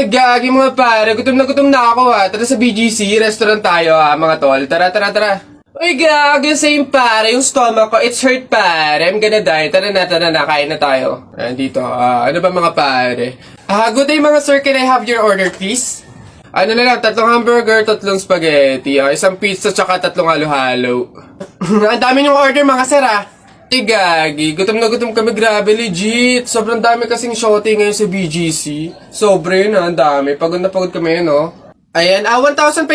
Gagi mga pare, gutom na ako ha. Tara sa BGC, restaurant tayo ha mga tol. Tara. Uy gagi, same pare, yung stomach ko, it's hurt pare. I'm gonna die. Tara na, kain na tayo. Dito, ano ba mga pare? Good day mga sir, can I have your order please? Ano na lang, 3 hamburger, 3 spaghetti, isang pizza, tsaka 3 halo-halo. Ang dami yung order mga sir ha. Gagi, gutom na gutom kami, grabe, legit. Sobrang dami kasing shooting ngayon sa BGC. Sobre na, ang dami. Pagod na pagod kami, no? Ayan, 1,534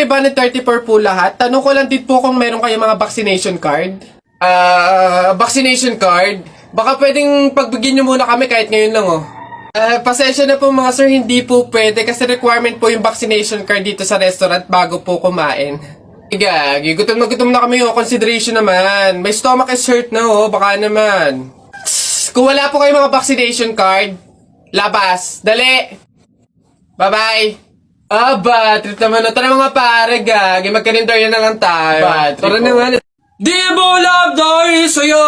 po lahat. Tanong ko lang din po kung meron kayong mga vaccination card. Vaccination card? Baka pwedeng pagbigyan nyo muna kami kahit ngayon lang, oh. Pasensya na po mga sir, hindi po pwede kasi requirement po yung vaccination card dito sa restaurant bago po kumain. Gagi, gutom na kami, oh. Consideration naman. My stomach is hurt na, oh. Baka naman. Kung wala po kayong mga vaccination card, labas. Dali. Bye-bye. Bad trip naman, oh. Tara mga pare, gagi. Magkarinderya na lang tayo. Tara naman. Di mo love dahil sa'yo,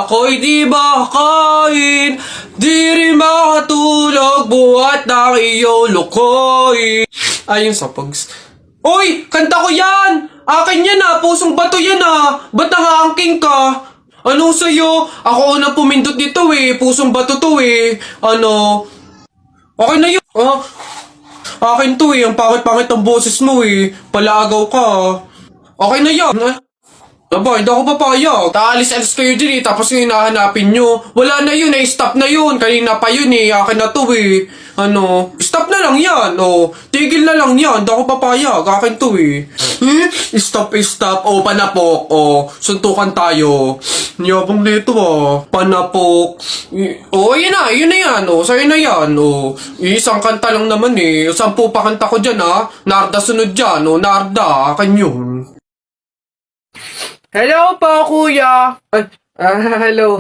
ako'y di makakain. Di rin makatulog, buhat ng iyong lukoy. Ayun sa pags. Uy! Kanta ko yan! Akin yan ah! Pusong bato yan ah! Ba't nangaangking ka? Ano sa'yo? Ako unang pumindot dito eh. Pusong bato to eh. Ano? Okay na yun. Akin to eh. Ang pangit-pangit ang boses mo eh. Palaagaw ka. Okay na yan. Aba, hindi ako papayag. Taalis-alis kayo din eh. Tapos yung hinahanapin nyo. Wala na yun eh. Stop na yun. Kanina pa yun eh. Akin na to eh. Ano? Stop na lang yan. Tigil na lang yan. Hindi ako papayag. Akin to eh. Stop. Panapok. Suntukan tayo. Niyabang nito Panapok. Yun na yan. Sa'yo na yan. Isang kanta lang naman eh. 10 pa kanta ko dyan Narda sunod dyan. Narda. Akin yun. Hello po, kuya. Hello.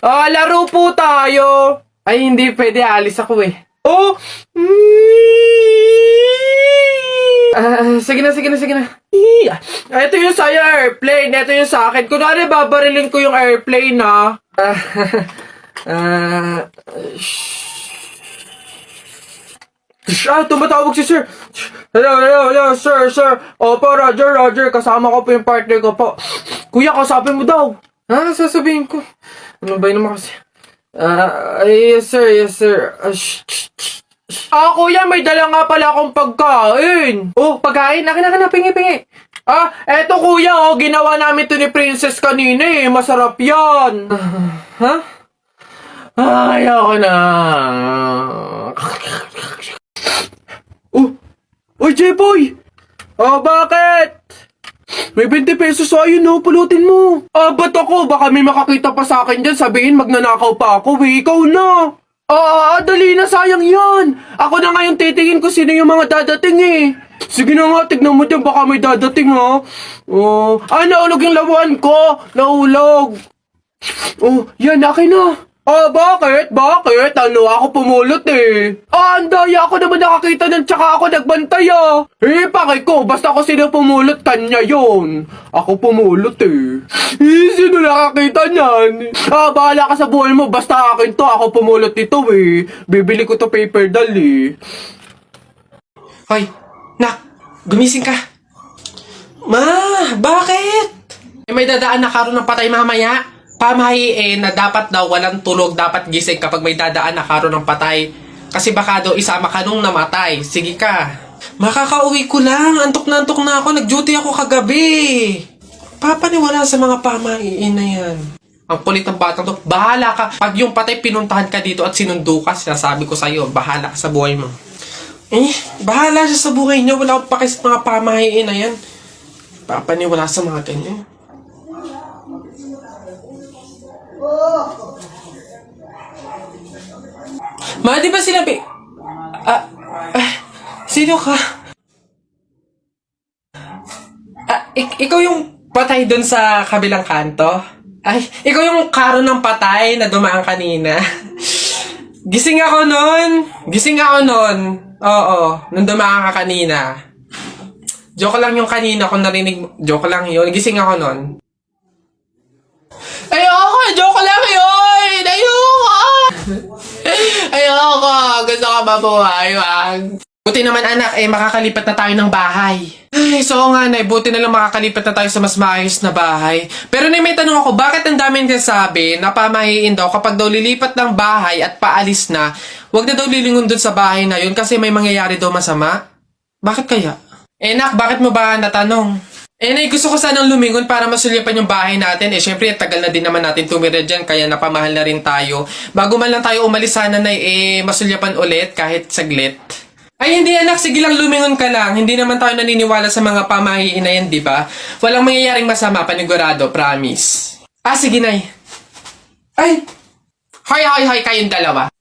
Laro po tayo. Ay, hindi pwede. Alis ako eh. Sige na. Ito yung sa'yo, airplane. Ito yung sa akin. Kunwari, babarilin ko yung airplane, tumatawag si sir. Hello, sir. Opo, Roger. Kasama ko po yung partner ko po. Kuya, kausapin mo daw. Sasabihin ko. Ano ba yun naman kasi? Yes, sir. Kuya, may dala nga pala akong pagkain. Pagkain? Akin na, pingi. Eto kuya, ginawa namin to ni Princess kanina eh. Masarap yan. Ayoko na. Uy, J-Boy! Bakit? May 20 pesos ayun pulutin mo. Ba't ako? Baka may makakita pa sa akin dyan, sabihin magnanakaw pa ako ikaw na. Dali na, sayang yan. Ako na ngayon titingin ko sino yung mga dadating eh. Sige na nga, tignan mo dyan, baka may dadating naulog yung lawan ko. Naulog. Yan, akin na. Bakit? Ano, ako pumulot eh. Ang daya ako naman nakakita ng tsaka ako nagbantay pakay ko, basta ako sino pumulot, kanya yun. Ako pumulot eh. Sino nakakita niyan? Bahala ka sa buhay mo, basta akin to, ako pumulot nito eh. Bibili ko to paper doll eh. Hoy, nak, gumising ka. Ma, bakit? May dadaan na karon ng patay mamaya. Pamahiin na dapat daw walang tulog, dapat gising kapag may dadaan na karon ng patay. Kasi baka daw isama ka nung namatay. Sige ka. Makakauwi ko lang. Antok na ako. Nag-duty ako kagabi. Papaniwala sa mga pamahiin na yan. Ang kulit ng batang to. Bahala ka. Pag yung patay pinuntahan ka dito at sinundo ka, sinasabi ko sa'yo, bahala ka sa buhay mo. Bahala siya sa buhay niya. Wala akong pakis sa mga pamahiin na yan. Papaniwala sa mga ganyan. Ma, di ba sinabi? Sino ka? Ikaw yung patay dun sa kabilang kanto? Ikaw yung karo ng patay na dumaan kanina. Gising ako nun. Oo, nung dumaan ka kanina. Joke lang yung kanina kung narinig mo. Joke lang yun. Gising ako nun. Ayoko! Joke lang yun! Ayoko! Ayoko. Gusto ko mabuhay. Wag. Buti naman anak, makakalipat na tayo ng bahay. Ay, so nga nay, buti na lang makakalipat na tayo sa mas maayos na bahay. Pero may tanong ako, bakit ang daming nagsasabi na pamahiin daw kapag daw lilipat ng bahay at paalis na, wag na daw lilingon dun sa bahay na yun kasi may mangyayari daw masama? Bakit kaya? Nak, bakit mo ba natanong? Nay, gusto ko sanang lumingon para masulyapan yung bahay natin. Syempre, tagal na din naman natin tumira dyan, kaya napamahal na rin tayo. Bago man lang tayo umalis sana na masulyapan ulit kahit saglit. Ay, hindi anak. Sige lang, lumingon ka lang. Hindi naman tayo naniniwala sa mga pamahiin na yan, di ba? Walang mangyayaring masama, panigurado, promise. Sige, nay. Ay! Hoy, kayong dalawa.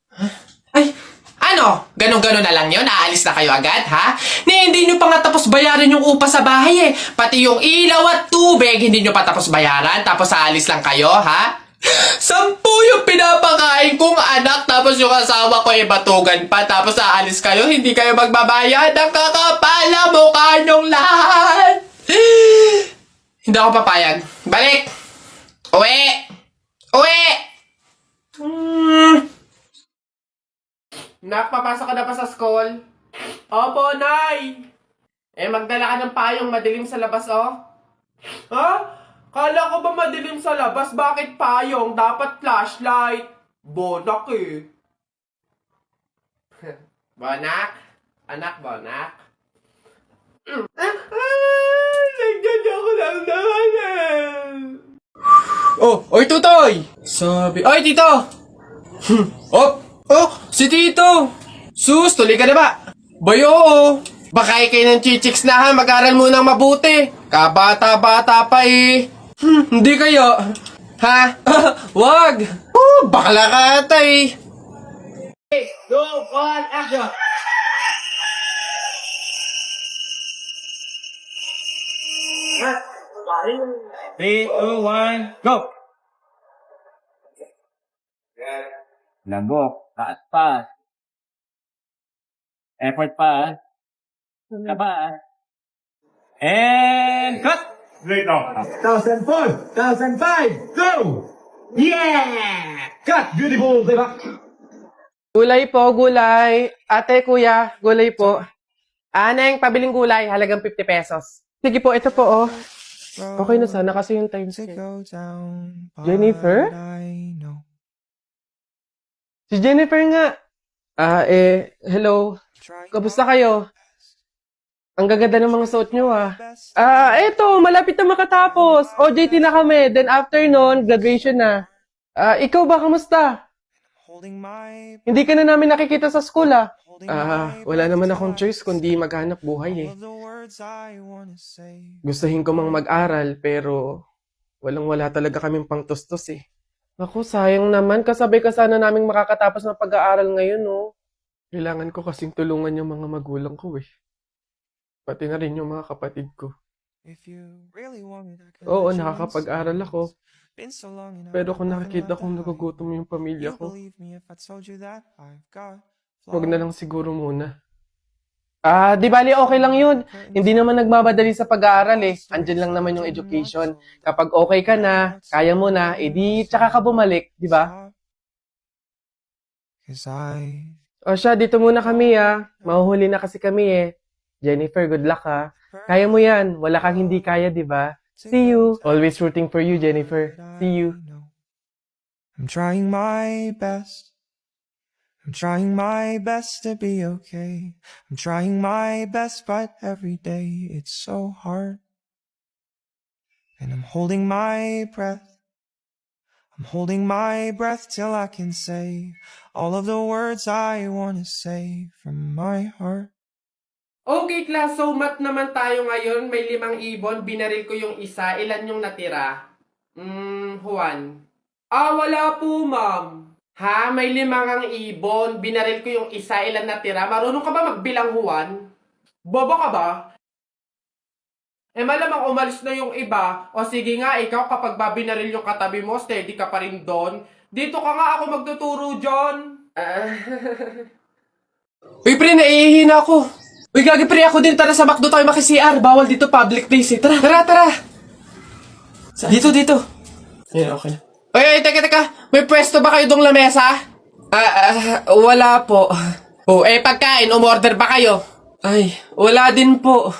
Ay, ano? Ganon-ganon na lang yun? Aalis na kayo agad, ha? Hindi nyo pa nga tapos bayaran yung upa sa bahay Pati yung ilaw at tubig, hindi nyo pa tapos bayaran, tapos aalis lang kayo, ha? 10 yung pinapakain kong anak, tapos yung asawa ko batugan pa, tapos aalis kayo, hindi kayo magbabayad. Ang kakapala mukha nyong lahat. Hindi ako papayag. Balik! Uwi! Nak, papasok ka na pa sa school? Opo, nay! Magdala ka ng payong madilim sa labas, Ha? Kala ko ba madilim sa labas? Bakit payong? Dapat flashlight. Bonak Bonak? Anak, bonak? Nagdadya ko lang naman Oy, tutoy! Oy, tito! Si tito! Sus, tuloy ka na ba? Bayo, Baka kayo ng chichiks na ha, mag-aral muna mabuti. Kabata-bata pa Hindi kayo. Ha? Wag! Bakla ka ata 3, 2, 1, action! Three, two, one, go! Lagok, taas pa. Effort pa. Taba. And cut! Wait now. 1004, 1005, go! Yeah! Cut! Beautiful, diba? Gulay po, gulay. Ate, kuya, gulay po. Neng, pabiling gulay, halagang 50 pesos. Sige po, ito po, Okay na sana kasi yung time set. Jennifer? Si Jennifer nga. Hello. Kamusta kayo? Ang gaganda ng mga suot nyo, eto, malapit na makatapos. OJT na kami. Then after nun, graduation na. Ikaw ba, kamusta? Hindi ka na namin nakikita sa school, wala naman akong choice kundi maghanap buhay, Gustuhin ko mang mag-aral, pero walang-wala talaga kaming pangtustos, Ako, sayang naman. Kasabay ka sana naming makakatapos ng pag-aaral ngayon, Kailangan ko kasing tulungan yung mga magulang ko, Pati na rin yung mga kapatid ko. Oo, nakakapag-aral ako. Pero kung nakikita kong nagugutom yung pamilya ko, wag na lang siguro muna. Di bali okay lang yun. Hindi naman nagmamadali sa pag-aaral Andyan lang naman yung education. Kapag okay ka na, kaya mo na, tsaka ka bumalik, di ba? Siya, dito muna kami Mahuhuli na kasi kami Jennifer, good luck Kaya mo yan. Wala kang hindi kaya, di ba? See you. Always rooting for you, Jennifer. See you. I'm trying my best. I'm trying my best to be okay. I'm trying my best, but every day it's so hard. And I'm holding my breath. I'm holding my breath till I can say all of the words I want to say from my heart. Okay, class. So, math naman tayo ngayon. May 5 ibon. Binaril ko yung isa. Ilan yung natira? Juan. Wala po, ma'am. Ha? May 5 kang ibon. Binaril ko yung isa. Ilan natira? Marunong ka ba magbilang, Juan? Bobo ka ba? Malamang umalis na yung iba. O sige nga, ikaw kapag binaril yung katabi mo, steady ka pa rin doon. Dito ka nga ako magtuturo, John. Uy, pre, naihihina ako. Uy, gagi pre, ako din. Tara sa McDo tayo maki-CR. Bawal dito public place Tara. Dito. Okay na. Uy, teka. May pwesto ba kayo dong lamesa? Wala po. Oh, pagkain, umorder ba kayo? Ay, wala din po.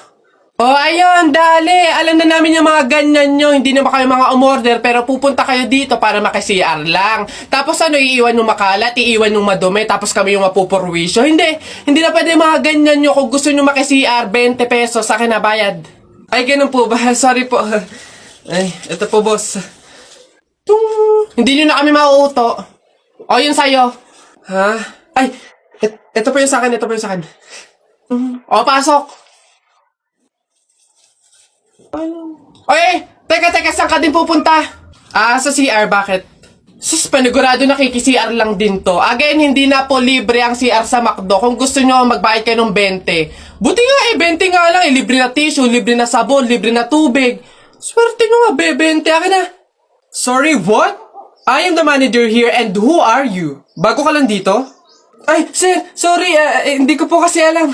Oh, ayun, dali. Alam na namin yung mga ganyan nyo. Hindi naman kayo mga umorder, pero pupunta kayo dito para maki-CR lang. Tapos ano, iiwan yung makalat, iiwan yung madumi, tapos kami yung mapupurwisyo. Hindi na pwede mga ganyan nyo. Kung gusto nyo maki-CR, 20 pesos sa akin na bayad. Ay, ganun po ba? Sorry po. Ay, ito po, boss. Hindi nyo na kami mauuto. O, yun sa'yo. Ha? Ay, ito po yung sa akin, ito po yung sa akin. O, pasok. Oy, teka, saan ka din pupunta? Sa CR, bakit? Sus, panigurado nakiki-CR lang din to. Again, hindi na po libre ang CR sa McDo. Kung gusto nyo, magbayad kayo ng 20. Buti nga 20 nga lang. Libre na tissue, libre na sabon, libre na tubig. Swerte nyo nga, 20. Akin na. Sorry, what? I am the manager here and who are you? Bago ka lang dito? Ay, sir, sorry, hindi ko po kasi alam.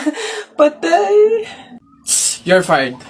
Patay. You're fired.